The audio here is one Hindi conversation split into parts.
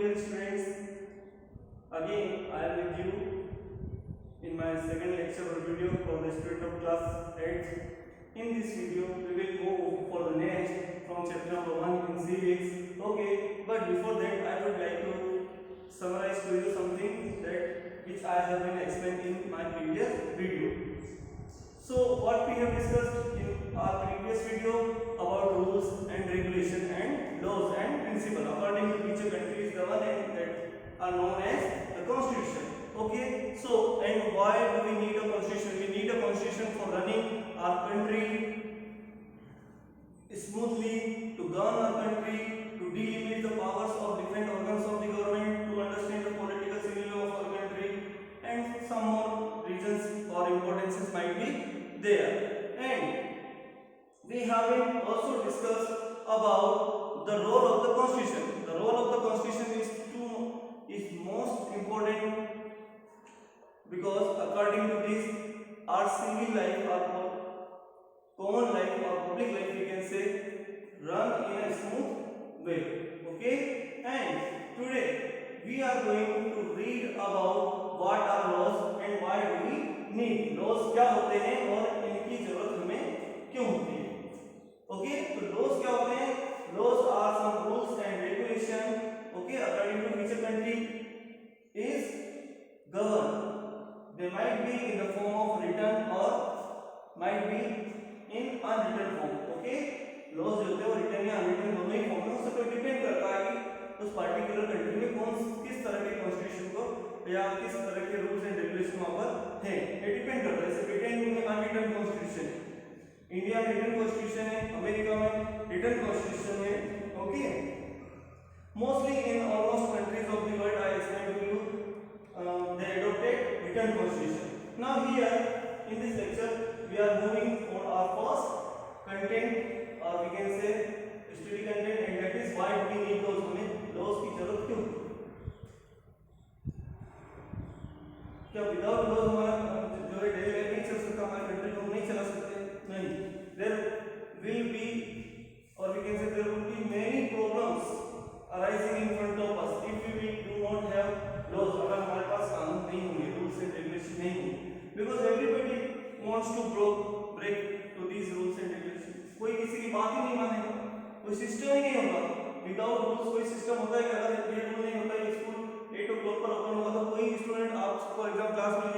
evening, students. Again, I am with you in my second lecture or video for the student of class 8. In this video, we will go for the next from chapter number 1 in civics. Okay, but before that, I would like to summarize to you something that which I have been explained in my previous video. So, what we have discussed in our previous video about rules and regulation and laws and principle according to which a country is governed and that are known as the constitution. Okay, so and why do we need a constitution? We need a constitution for running our country smoothly, to govern our country, to delimit the powers of different organs of the government, to understand the political scenario of our country, and some more reasons or importances might be there. And we have also discussed about the role of the constitution. The role of the constitution is most important because according to this, our civil life, our common life or public life, we can say, run in a smooth way. Okay, and today we are going to read about what are laws and why do we need laws, क्या होते हैं और इनकी जरूरत हमें क्यों होती है. Okay, तो laws क्या होते हैं? Laws are some rules and regulation, okay, according to which a country is governed. They might be in the form of written or might be in unwritten form. Okay, laws जो होते हैं वो written या unwritten दोनों ही form में उससे कोई डिपेंड करता है कि उस पर्टिकुलर कंट्री में किस तरह के कॉन्स्टिट्यूशन को या किस तरह के रूल्स एंड रेगुलेशन वहां पर है, ये डिपेंड करता है. जैसे ब्रिटेन में अनरिटन कॉन्स्टिट्यूशन है, इंडिया में रिटन कॉन्स्टिट्यूशन है, अमेरिका में रिटन कॉन्स्टिट्यूशन है. Okay, mostly in almost countries of the world I explain to you they adopted written constitution. Now here in this lecture we are moving on our first content or we can say study content, and that is why we need laws. हमें laws की जरूरत क्यों? क्या विदाउट लॉज हमारा जो है डेली लाइफ नहीं चल सकता, हमारी कंट्री को नहीं चला सकते? नहीं. देयर विल बी और we can say there will be many problems arising in front of us if we do not have laws. अगर हमारे पास कानून नहीं होंगे, रूल्स एंड रेगुलेशन नहीं होंगे, because everybody wants to break to these rules and regulation. कोई किसी की बात ही नहीं मानेगा, कोई सिस्टम ही नहीं होगा. विदाउट रूल्स कोई सिस्टम होता है? अगर ये रूल नहीं होता है स्कूल 8 o'clock पर ओपन होगा तो कोई स्टूडेंट आप फॉर एग्जांपल क्लास में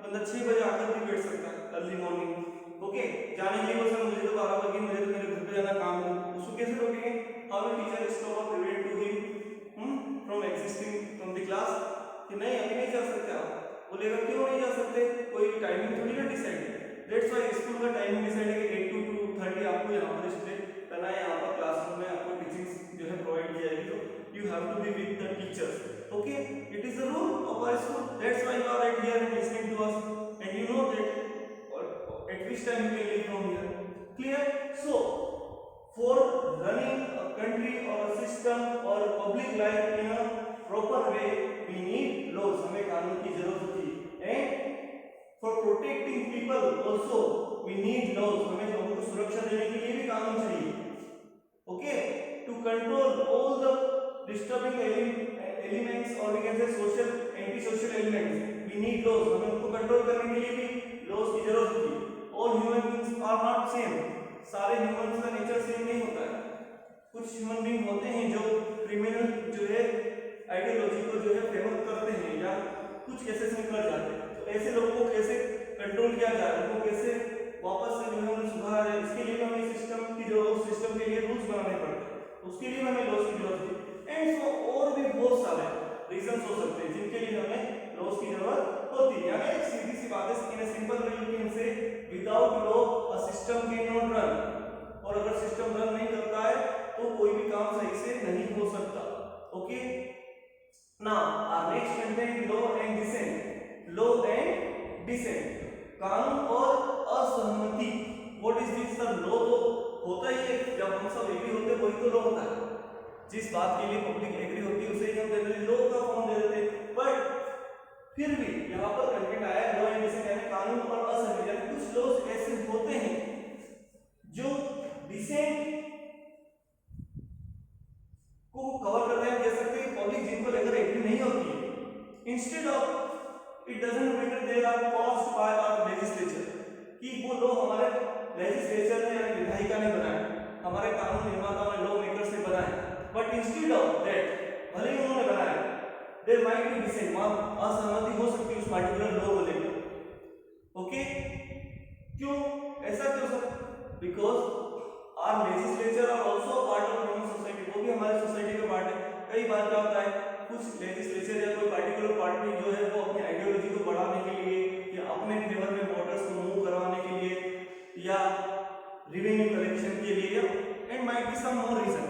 बंदा 6 बजे आकर भी बैठ सकता है अर्ली मॉर्निंग. ओके, जाने के लिए बोल मुझे तो 12 बजे मुझे तो मेरे घर पे जाना काम है, उसको कैसे रोकेंगे? हाउ विल टीचर स्टॉप और prevent to him from existing from the class कि नहीं अभी नहीं जा सकते आप? बोलेगा क्यों नहीं जा सकते? कोई टाइमिंग थोड़ी ना डिसाइड है. दैट्स व्हाई स्कूल का टाइमिंग डिसाइड है कि 8 to 2:30 आपको यहाँ पर स्टे करना है, यहाँ पर क्लासरूम में आपको टीचिंग जो है प्रोवाइड की जाएगी, तो you have to be with the teachers. Okay, it is the rule of our school. That's why you are right here and listening to us, and you know that at which time you can leave from here. Clear? So, for running a country or a system or a public life in a proper way, we need laws. हमें कानून की जरूरत होती है. And for protecting people also, we need laws. हमें लोगों को सुरक्षा देने के लिए भी कानून चाहिए. Okay, to control all the disturbing elements or we can say social anti-social elements, we need laws. हमें उनको कंट्रोल करने के लिए भी laws की जरूरत होती है. All human beings are not same. सारे ह्यूमंस का नेचर सेम नहीं होता है. कुछ ह्यूमन बीइंग होते हैं जो क्रिमिनल जो है आइडियोलॉजी को जो है फेवर करते हैं या कुछ केसेस में कर जाते हैं. तो ऐसे लोगों को कैसे कंट्रोल किया जाए, उनको कैसे वापस से जो है उन्हें सुधारा जाए, इसके लिए हमें सिस्टम की जो सिस्टम के लिए रूल्स बनाने पड़ते हैं. उसके लिए हमें लॉस की जरूरत है. एंड सो और भी बहुत सारे रीजंस हो सकते हैं जिनके लिए हमें लॉस की जरूरत होती है. यानी एक सीधी सी बात है, in a simple way you can say without law a system can not run. और अगर सिस्टम रन नहीं करता है तो कोई भी काम सही से नहीं हो सकता. Okay, now our next content law and dissent. Law and dissent, कानून और असहमति. What is this? Sir law तो होता ही है, जब हम सब एग्री होते हैं वही तो लॉ होता है. जिस बात के लिए पब्लिक एग्री होती है उसे ही हम जनरली लॉ का फॉर्म दे देते हैं. बट फिर भी यहाँ पर कंटेंट आया लॉ एंड डिसेंट, यानी कानून और असहमति. यानी कुछ लॉज ऐसे होते हैं जो डिसेंट को कवर करते हैं. कह सकते हैं पब्लिक जिनको लेकर एग्री नहीं होती है, instead of it doesn't matter they are caused by our legislature, कि वो लॉ हमारे लेजिस्लेचर ने यानी विधायिका ने बनाए, हमारे कानून निर्माताओं ने, लॉ मेकर्स ने बनाए, बट इंस्टेड ऑफ दैट, भले ही उन्होंने बनाया, देयर माइट बी डिसेंट, वहां असहमति हो सकती है उस पर्टिकुलर लॉ को लेकर। ओके, क्यों ऐसा क्यों sir? Because our legislature are also part of human society, वो भी हमारे सोसाइटी का पार्ट है। कई बार क्या होता है, कुछ लेजिस्लेचर या कोई पर्टिकुलर पार्टी जो है वो अपनी आइडियोलॉजी को बढ़ाने के लिए या अपने फेवर में वोटर्स को मूव करवाने के लिए या रेवेन्यू कलेक्शन के लिए and might be some more reason,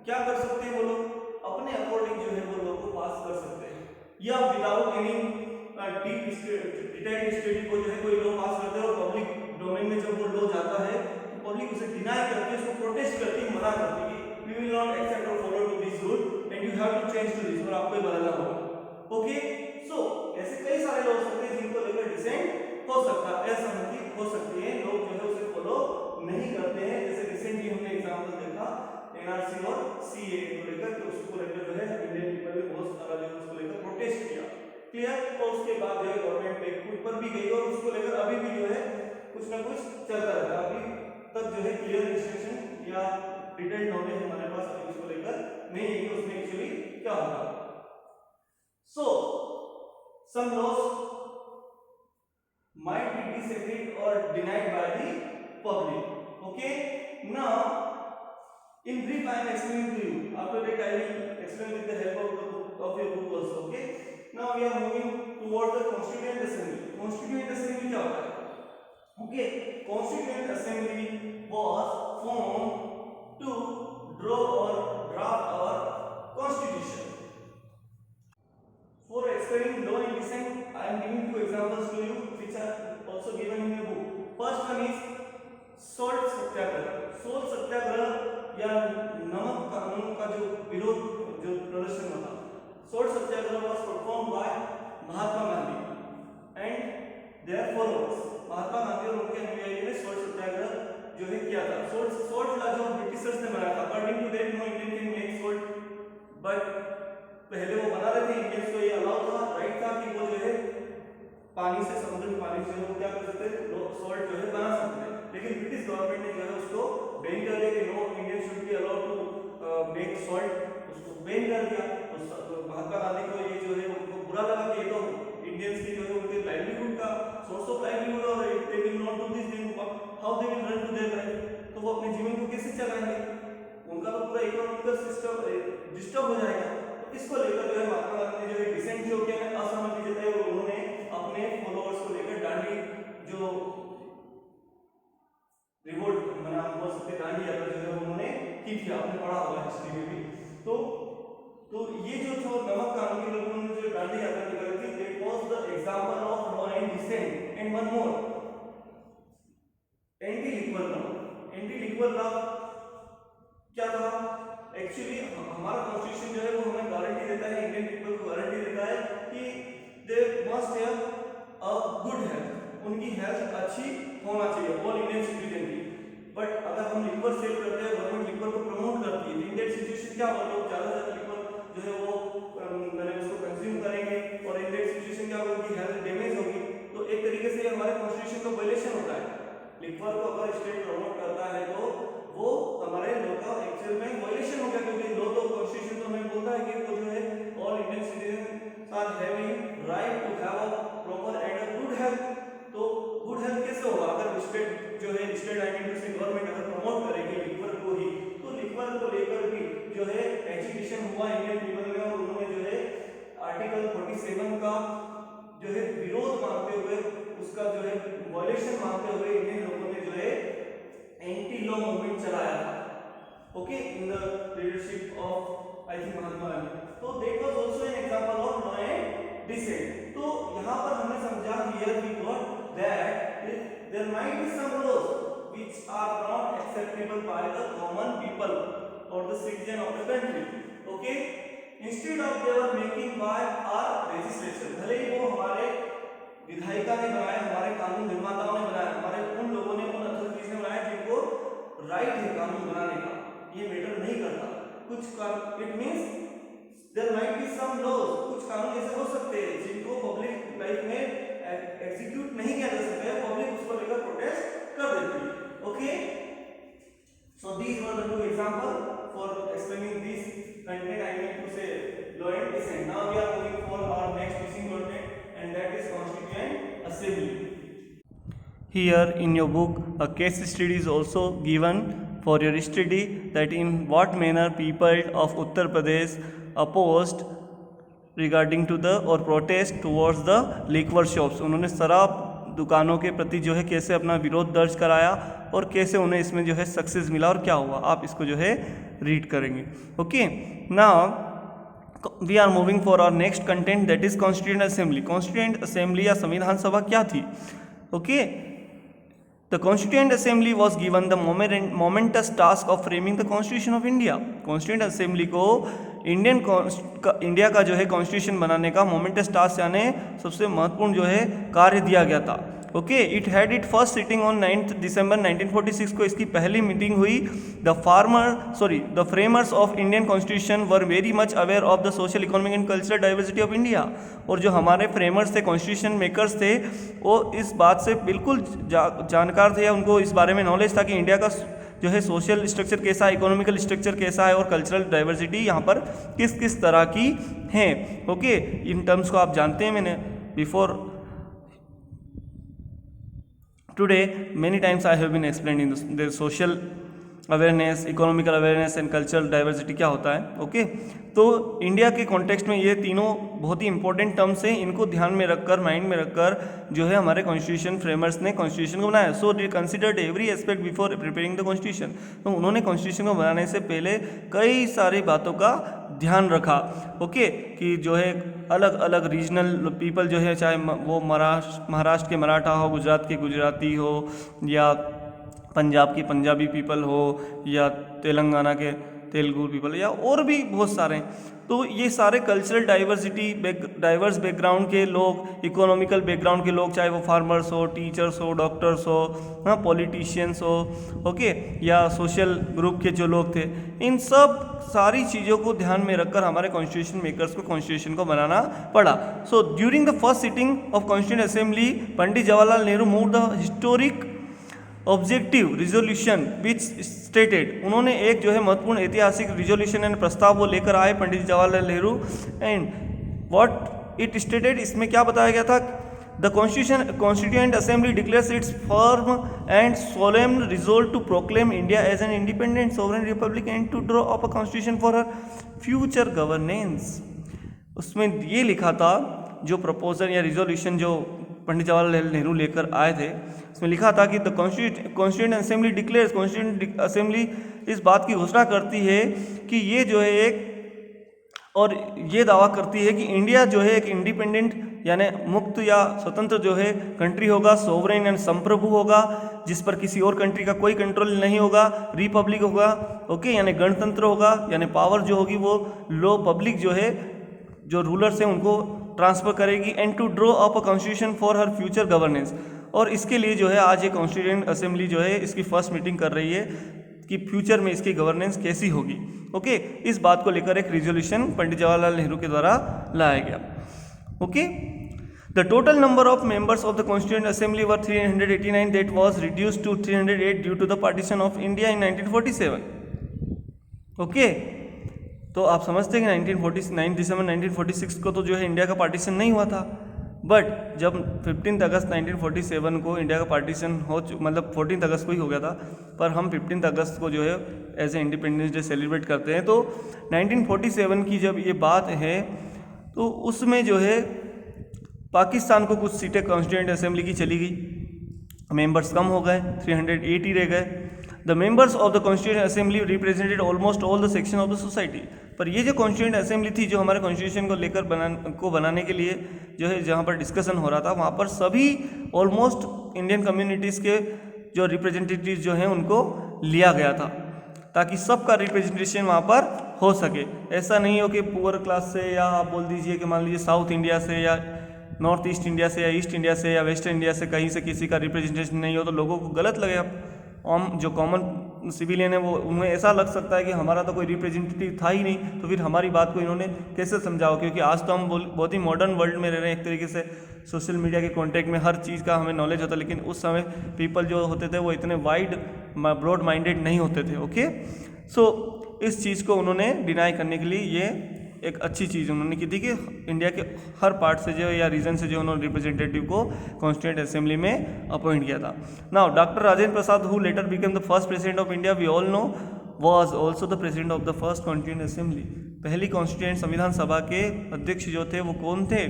क्या कर सकते हैं वो लोग, अपने अकॉर्डिंग जो है वो लोग को पास कर सकते हैं, या विदाउट एनी डिटेल्ड स्टडी को जो है कोई लॉ पास करते हैं और पब्लिक डोमेन में जब वो लॉ जाता है तो पब्लिक उसे डिनाई करती है, उसको प्रोटेस्ट करती है, मना करती है कि वी विल नॉट एक्सेप्ट और follow to this rule and you have to change to this, और आपको बदलना होगा। ओके, सो ऐसे कई सारे लॉ हो सकते हैं जिनको लेकर डिसेंट हो सकता है, असहमति हो सकती है, लोग जो है उसे फॉलो नहीं करते हैं। जैसे रिसेंटली हमने एग्जांपल देखा एनआरसी और सीए को लेकर, तो उसको लेकर जो है इंडियन पीपल ने बहुत सारा जो उसको लेकर प्रोटेस्ट किया, क्लियर, और उसके बाद जो है गवर्नमेंट बैकफुट पर भी गई और उसको लेकर अभी भी जो है कुछ ना कुछ चलता रहता है, अभी तक जो है क्लियर इंस्ट्रक्शन या डिटेल्ड नॉलेज हमारे पास अभी उसको लेकर नहीं है कि उसमें एक्चुअली क्या होगा। So some laws might be disagreed or denied by the public. Okay, now in brief I am explaining to you, after that I will explain with the help of the book of your book also. Okay, now we are moving toward the constituent assembly. Constituent assembly क्या होता है? Okay, constituent assembly was formed to draw or draft our constitution. For explaining law and dissent, I am giving two examples to you which are also given in your book. First one is salt Satyagraha. Salt सत्याग्रह या नमक कानून का जो विरोध जो प्रदर्शन हुआ, salt Satyagraha was performed by Mahatma Gandhi and their followers. Mahatma Gandhi और उनके अनुयायियों ने salt सत्याग्रह जो है किया था. Salt का जो ब्रिटिशर्स ने बनाया था, according to them no Indian can make salt, but पहले वो बना रहे थे, इंडियंस को ये अलाउ था, राइट था कि वो जो है पानी से, समुद्र के पानी से वो क्या कर सकते थे, सॉल्ट जो है बना सकते थे, लेकिन ब्रिटिश गवर्नमेंट ने जो है उसको बैन कर दिया कि no Indian should be allowed to make salt, उसको बैन कर दिया। तो महात्मा गांधी को ये जो है उनको बुरा लगा कि ये तो इंडियंस की जो है उनके लाइवलीहुड का सोर्स ऑफ लाइवलीहुड और they will not do this, then how they will run to their life, तो वो अपने जीवन को कैसे चलाएंगे, उनका तो पूरा इकोनॉमिकल सिस्टम डिस्टर्ब हो जाएगा। इसको लेकर जो है महात्मा गांधी ने जो है डिसेंट जो किया है, असहमति जताई और उन्होंने अपने फॉलोअर्स को लेकर दांडी जो रिवोल्ट बना बोल सकते दांडी यात्रा जो है उन्होंने की थी, आपने पढ़ा होगा हिस्ट्री में भी। तो ये जो नमक कानून के लोगों ने जो दांडी यात्रा निकाली थी, that was the example of law and dissent and one more anti liquor law. Anti liquor law क्या था? एक्चुअली हमारा कॉन्स्टिट्यूशन जो है वो हमें गारंटी देता है, इंडियन पीपल को गारंटी देता है कि they must have a good health, उनकी हेल्थ अच्छी होना चाहिए ऑल इंडियन सिटीजन की। बट अगर हम लिक्वर सेल करते हैं, गवर्नमेंट लिक्वर को प्रमोट करती है, इन दैट सिचुएशन क्या होगा, लोग ज्यादा से ज्यादा लिक्वर जो है वो मैंने उसको कंज्यूम करेंगे और इन दैट सिचुएशन क्या होगा, उनकी हेल्थ डैमेज होगी। तो एक तरीके से हमारे कॉन्स्टिट्यूशन का वायलेशन होता है। लिक्वर को अगर स्टेट प्रमोट करता है तो वो हमारे लॉ का एक्चुअल में वायलेशन हो गया, क्योंकि लॉ तो कॉन्स्टिट्यूशन तो हमें बोलता है कि वो जो है all Indian citizen are having right to have a proper and a good health. तो गुड हेल्थ कैसे होगा अगर स्टेट जो है स्टेट आइडेंटिटी से गवर्नमेंट अगर प्रमोट करेगी लिक्वर को ही, तो लिक्वर को लेकर भी जो है एजुकेशन हुआ इंडियन पीपल में और उन्होंने जो है आर्टिकल 47 का जो है विरोध मानते हुए, उसका जो है वायलेशन मानते हुए इंडियन लोगों ने जो है एंटी लॉ मूवमेंट चलाया था, okay, in the leadership of I think Mahatma Gandhi. तो that was also an example of law and dissent. तो यहां पर हमने समझा, here we got that there might be some laws which are not acceptable by the common people और the citizen of the country, okay, instead of they were making by our legislature, भले ही वो हमारे विधायिका ने बनाया, हमारे कानून निर्माताओं ने बनाया, हमारे उन लोगों ने, उन अथॉरिटीज ने बनाया जिनको राइट है कानून बनाने का, ये मैटर नहीं करता कुछ का, इट मींस देयर माइट कानून ऐसे हो सकते हैं जिनको पब्लिक लाइफ में एग्जीक्यूट नहीं किया जा सकता है, पब्लिक उसको लेकर प्रोटेस्ट कर देती है। Okay, so these were the two example for explaining this content I mean to say law and descent. Now we are moving for our next missing content and that is Constituent Assembly. Here in your book a case study is also given for your study that in what manner people of Uttar Pradesh opposed regarding to the or protest towards the liquor shops. उन्होंने शराब दुकानों के प्रति जो है कैसे अपना विरोध दर्ज कराया और कैसे उन्हें इसमें जो है सक्सेस मिला और क्या हुआ, आप इसको जो है रीड करेंगे। Okay, now we are moving for our next content that is constituent assembly. Constituent assembly या संविधान सभा क्या थी? Okay, The Constituent Assembly was given the momentous task of framing the Constitution of India. Constituent Assembly को इंडिया का जो है कॉन्स्टिट्यूशन बनाने का मोमेंटस टास्क यानी सबसे महत्वपूर्ण जो है कार्य दिया गया था। Okay, it had it first sitting on 9 दिसंबर 1946 को इसकी पहली मीटिंग हुई। The framers of Indian constitution were very much aware of the social economic and cultural diversity of India. और जो हमारे फ्रेमर्स थे, कॉन्स्टिट्यूशन मेकर्स थे, वो इस बात से बिल्कुल जानकार थे या उनको इस बारे में नॉलेज था कि इंडिया का जो है सोशल स्ट्रक्चर कैसा है, इकोनॉमिकल स्ट्रक्चर कैसा है और कल्चरल डाइवर्सिटी यहाँ पर किस किस तरह की है। ओके, इन टर्म्स को आप जानते हैं, मैंने before today many times I have been explaining the social awareness, economical awareness and cultural diversity क्या होता है। ओके, तो इंडिया के कॉन्टेक्स्ट में ये तीनों बहुत ही इंपॉर्टेंट टर्म्स हैं, इनको ध्यान में रखकर, माइंड में रखकर जो है हमारे कॉन्स्टिट्यूशन फ्रेमर्स ने कॉन्स्टिट्यूशन को बनाया। So they considered every aspect before preparing the constitution. तो उन्होंने कॉन्स्टिट्यूशन को बनाने से पहले कई सारी बातों का ध्यान रखा। ओके, कि जो है अलग अलग रीजनल पीपल जो है, चाहे वो महाराष्ट्र के मराठा हो, गुजरात के गुजराती हो, या पंजाब की पंजाबी पीपल हो, या तेलंगाना के तेलुगु पीपल, या और भी बहुत सारे। तो ये सारे कल्चरल डाइवर्सिटी, डाइवर्स बैकग्राउंड के लोग, इकोनॉमिकल बैकग्राउंड के लोग, चाहे वो फार्मर्स हो, टीचर्स हो, डॉक्टर्स हो, हाँ, पॉलिटिशियंस हो, ओके, या सोशल ग्रुप के जो लोग थे, इन सब सारी चीज़ों को ध्यान में रखकर हमारे कॉन्स्टिट्यूशन मेकर्स को कॉन्स्टिट्यूशन को बनाना पड़ा। So during the first sitting of constituent assembly Pandit Jawaharlal Nehru move the historic objective resolution which stated. उन्होंने एक जो है महत्वपूर्ण ऐतिहासिक रिजोल्यूशन एंड प्रस्ताव वो लेकर आए Pandit Jawaharlal Nehru, and what it stated, इसमें क्या बताया गया था? The constituent assembly declares its firm and solemn resolve to proclaim India as an independent sovereign republic and to draw up a constitution for her future governance. उसमें ये लिखा था, जो प्रपोजल या रिजोल्यूशन जो पंडित जवाहरलाल नेहरू लेकर आए थे, इसमें लिखा था कि the constituent assembly declares, constituent assembly इस बात की घोषणा करती है कि ये जो है एक, और ये दावा करती है कि इंडिया जो है एक इंडिपेंडेंट यानी मुक्त या स्वतंत्र जो है कंट्री होगा, सोवरेन एंड संप्रभु होगा, जिस पर किसी और कंट्री का कोई कंट्रोल नहीं होगा, रिपब्लिक होगा, ओके, यानी गणतंत्र होगा, यानी पावर जो होगी वो लो पब्लिक जो है, जो रूलर्स हैं उनको ट्रांसफर करेगी, and to draw up a constitution for her future governance. और इसके लिए जो है आज ये कॉन्स्टिट्यूएंट असेंबली जो है इसकी फर्स्ट मीटिंग कर रही है कि फ्यूचर में इसकी गवर्नेंस कैसी होगी। ओके, इस बात को लेकर एक रिजोल्यूशन पंडित जवाहरलाल नेहरू के द्वारा लाया गया। Okay, the total number of members of the constituent assembly were 389 that was reduced to 308 due to the partition of India in 1947। Okay, तो आप समझते हैं कि 9 दिसंबर 1946 को तो जो है इंडिया का पार्टीशन नहीं हुआ था, बट जब 15 अगस्त 1947 को इंडिया का पार्टीशन मतलब 14 अगस्त को ही हो गया था, पर हम 15 अगस्त को जो है as a independence day celebrate करते हैं। तो 1947 की जब ये बात है तो उसमें जो है पाकिस्तान को कुछ सीटें कॉन्स्टिट्यूएंट असेंबली की चली गई, मेंबर्स कम हो गए, 380 रह गए। The members of the constituent assembly represented almost all the section of the society. पर ये जो कॉन्स्टिट्यूएंट असेंबली थी, जो हमारे कॉन्स्टिट्यूशन को लेकर बनाने के लिए जो है जहाँ पर डिस्कशन हो रहा था, वहाँ पर सभी ऑलमोस्ट इंडियन कम्युनिटीज़ के जो रिप्रेजेंटेटिव जो हैं उनको लिया गया था, ताकि सबका रिप्रेजेंटेशन वहाँ पर हो सके। ऐसा नहीं हो कि पुअर क्लास से, या आप बोल दीजिए कि मान लीजिए साउथ इंडिया से या नॉर्थ ईस्ट इंडिया से या ईस्ट इंडिया से या वेस्ट इंडिया से कहीं से किसी का रिप्रेजेंटेशन नहीं हो तो लोगों को गलत लगेगा। जो कॉमन सिविलियन है वो, उन्हें ऐसा लग सकता है कि हमारा तो कोई रिप्रेजेंटेटिव था ही नहीं, तो फिर हमारी बात को इन्होंने कैसे समझाओ, क्योंकि आज तो हम बहुत ही मॉडर्न वर्ल्ड में रह रहे हैं, एक तरीके से सोशल मीडिया के कॉन्टेक्ट में हर चीज़ का हमें नॉलेज होता है, लेकिन उस समय पीपल जो होते थे वो इतने वाइड ब्रॉड माइंडेड नहीं होते थे। ओके, सो इस चीज़ को उन्होंने डिनाई करने के लिए ये एक अच्छी चीज़ उन्होंने की थी कि इंडिया के हर पार्ट से जो या रीजन से जो उन्होंने रिप्रेजेंटेटिव को कॉन्स्टिट्यूएंट असेंबली में अपॉइंट किया था। Now doctor Rajendra Prasad who later became the first president of India, we all know, was also the president of the first constituent assembly. पहली कॉन्स्टिट्यूएंट संविधान सभा के अध्यक्ष जो थे वो कौन थे?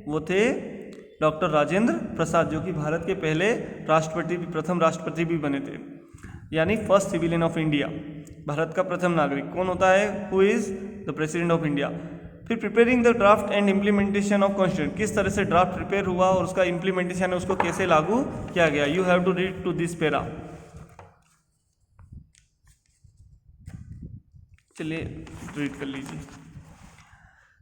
वो थे डॉक्टर राजेंद्र प्रसाद, जो कि भारत के पहले प्रथम राष्ट्रपति भी बने थे, यानी first civilian of India. Bharat का प्रथम नागरिक कौन होता है? Who is the president of India. फिर preparing the draft and implementation of constitution, किस तरह से ड्राफ्ट प्रिपेयर हुआ और उसका इम्प्लीमेंटेशन है उसको कैसे लागू किया गया। You have to read to this para. चलिए रीड कर लीजिए।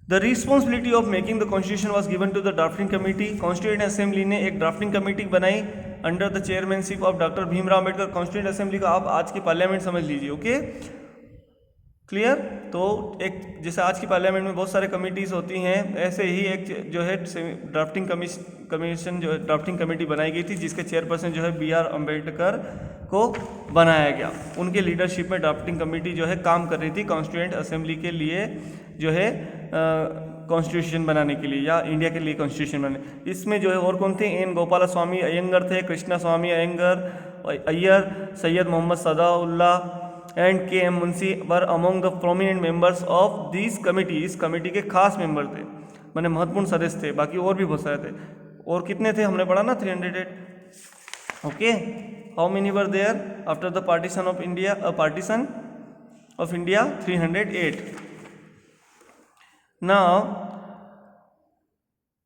The responsibility of making the constitution was given to the drafting committee. Constituent assembly ने एक ड्राफ्टिंग कमेटी बनाई under the chairmanship of doctor Bhimrao Ambedkar. Constituent assembly का आप आज की पार्लियामेंट समझ लीजिए। Okay, clear. तो एक जैसे आज की पार्लियामेंट में बहुत सारे कमिटीज़ होती हैं, ऐसे ही एक जो है ड्राफ्टिंग कमीशन जो है ड्राफ्टिंग कमेटी बनाई गई थी, जिसके चेयरपर्सन जो है BR अम्बेडकर को बनाया गया। उनके लीडरशिप में ड्राफ्टिंग कमेटी जो है काम कर रही थी कॉन्स्टिट्यूएंट असेंबली के लिए, जो है कॉन्स्टिट्यूशन बनाने के लिए या इंडिया के लिए कॉन्स्टिट्यूशन बनाने। इसमें जो है और कौन थे? एन गोपाला स्वामी अयंगर थे, Krishna Swami Iyer, Syed Mohammad Saadulla and KM Munshi were among the prominent members of this committee. इस कमेटी के खास मेंबर थे, माने महत्वपूर्ण सदस्य थे, बाकी और भी बहुत सारे थे। और कितने थे हमने पढ़ा ना? 308। Okay, how many were there after the partition of India? 308। Now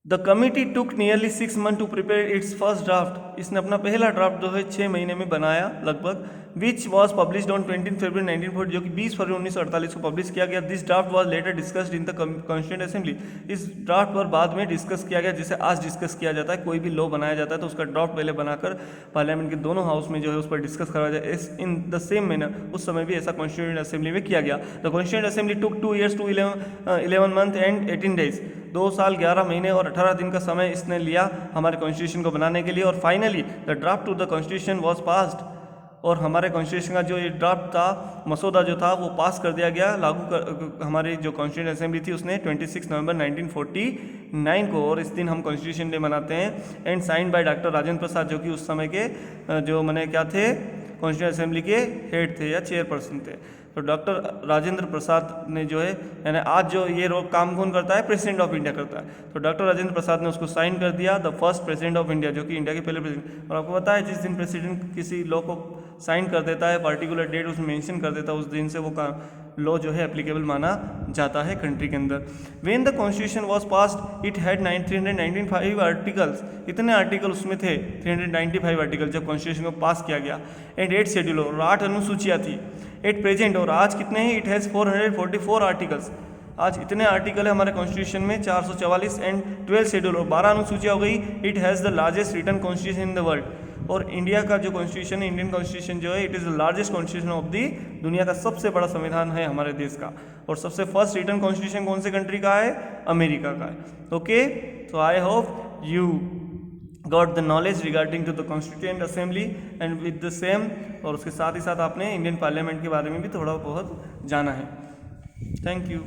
the committee took nearly 6 month to prepare its first draft. इसने अपना पहला ड्राफ्ट जो है 6 महीने में बनाया लगभग, विच वॉज पब्लिश्ड ऑन 20 फरवरी 1940, जो कि 20 फरवरी 1948 को पब्लिश किया गया। This draft was later discussed in the constituent assembly. इस ड्राफ्ट पर बाद में डिस्कस किया गया, जिसे आज डिस्कस किया जाता है। कोई भी लॉ बनाया जाता है तो उसका ड्राफ्ट पहले बनाकर पार्लियामेंट के दोनों हाउस में जो है उस पर डिस्कस करवाया जाए। इन द सेम मैनर उस समय भी ऐसा कॉन्स्टिट्यूएंट असेंबली में किया गया। The constituent assembly took 2 years to 11 month and 18 days। 2 साल 11 महीने और 18 दिन का समय इसने लिया हमारे कॉन्स्टिट्यूशन को बनाने के लिए। और finally the draft to the constitution was passed, और हमारे कॉन्स्टिट्यूशन का जो ये ड्राफ्ट था, मसौदा जो था, वो पास कर दिया गया, लागू कर हमारी जो कॉन्स्टिट्यूशन असेंबली थी उसने 26 नवंबर 1949 को। और इस दिन हम कॉन्स्टिट्यूशन डे मनाते हैं। And sign by doctor Rajendra Prasad, जो कि उस समय के जो मैंने क्या थे, कॉन्स्टिट्यूशन असेंबली के हेड थे या चेयरपर्सन थे। तो डॉक्टर राजेंद्र प्रसाद ने जो है, यानी आज जो ये काम कौन करता है? प्रेसिडेंट ऑफ इंडिया करता है। तो डॉक्टर राजेंद्र प्रसाद ने उसको साइन कर दिया, the first president of India, जो कि इंडिया के पहले प्रेसिडेंट। और आपको पता है जिस दिन प्रेसिडेंट किसी लॉ को साइन कर देता है, पार्टिकुलर डेट उसमें मेंशन कर देता है, उस दिन से वो लॉ जो है एप्लीकेबल माना जाता है कंट्री के अंदर। When the constitution was passed it had 395 articles. इतने आर्टिकल उसमें थे, 395 आर्टिकल जब कॉन्स्टिट्यूशन को पास किया गया। एंड 8 शेड्यूल, और 8 अनुसूचियाँ थी एट प्रेजेंट। और आज कितने हैं? It has 444 articles. आज इतने आर्टिकल है हमारे कॉन्स्टिट्यूशन में, 444 एंड 12 शेड्यूल और 12 अनुसूचियाँ हो गई। It has the largest written constitution in the world. और इंडिया का जो कॉन्स्टिट्यूशन है, इंडियन कॉन्स्टिट्यूशन जो है, it is the largest constitution of the, दुनिया का सबसे बड़ा संविधान है हमारे देश का। और सबसे फर्स्ट रिटन कॉन्स्टिट्यूशन कौन से कंट्री का है? अमेरिका का है। ओके, तो I hope you got the knowledge regarding to the constituent assembly and with the same. और उसके साथ ही साथ आपने इंडियन पार्लियामेंट के बारे में भी थोड़ा बहुत जाना है। Thank you.